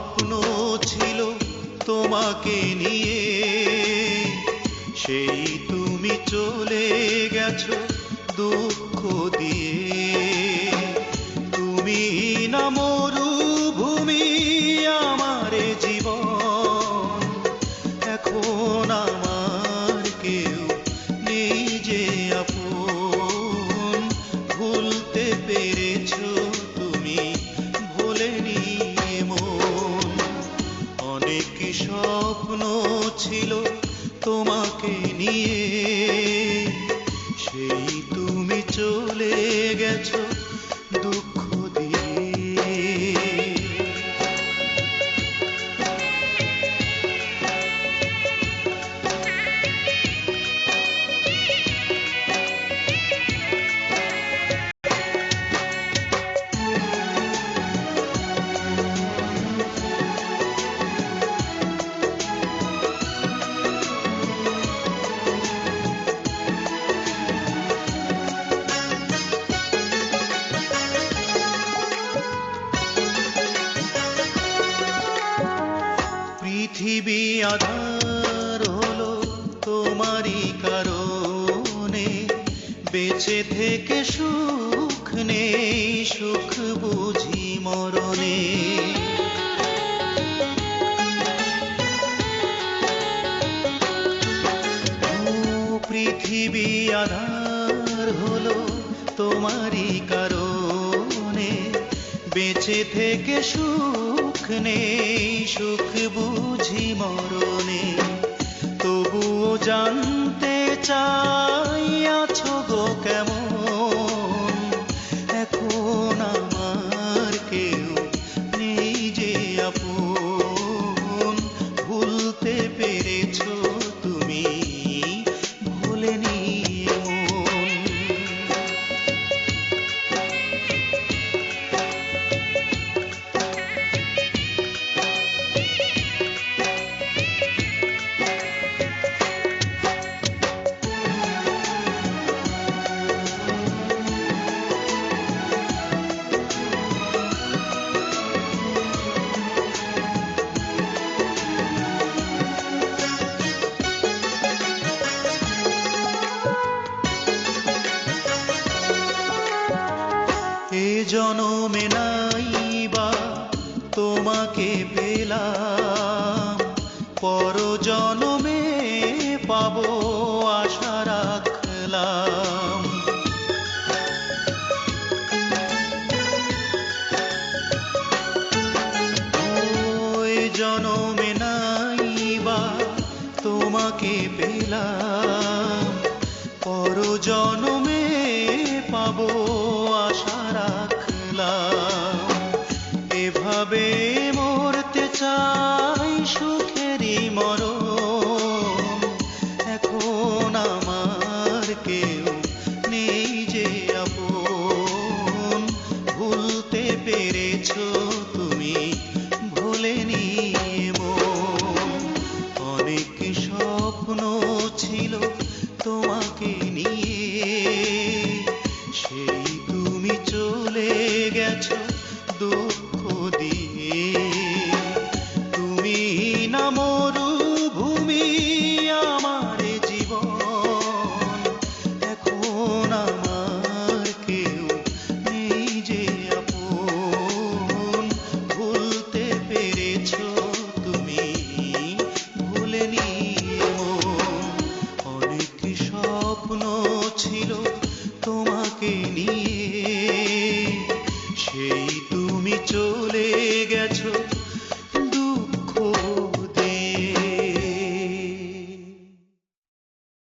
স্বপ্ন ছিল তোমাকে নিয়ে, সেই তুমি চলে গেছো দুঃখ দিয়ে। তুমি না মরুভূমি আমার জীবন, এখন আমার কেউ নেই যে আপন। ভুলতে পেরেছো তুমি, ভোলেনি মন। অনেক স্বপ্ন ছিল তোমাকে নিয়ে, সেই তুমি চলে গেছো দুঃখ দিয়ে। পৃথিবী আধার হলো তোমারই কারণে, বেঁচে থেকে সুখ নেই, সুখ বুঝি মরণে। পৃথিবী আধার হলো তোমারই কারণে, বেঁচে থেকে সুখ নেই, সুখ বুঝি মরণে। তবুও জানতে চাই আছো গো কেমন, এখন আমার কেউ নেই যে আপন। ভুলতে পেরেছো তুমি, ভোলেনি মন। এ জনমে নাই বা তোমাকে পেলাম, পর জনমে পাবো আশা রাখলাম। ওই জনমে নাই বা তোমাকে পেলাম, পর জনমে পাবো আশা রাখলাম। এভাবে মরতে চাই সুখেরই মরণ, এখন আমার কেউ নেই যে আপন। ভুলতে পেরেছো তুমি, ভোলেনি মন। অনেক স্বপ্ন ছিল তোমাকে নিয়ে, সেই তুমি চলে গেছো দুঃখ দিয়ে। তুমি না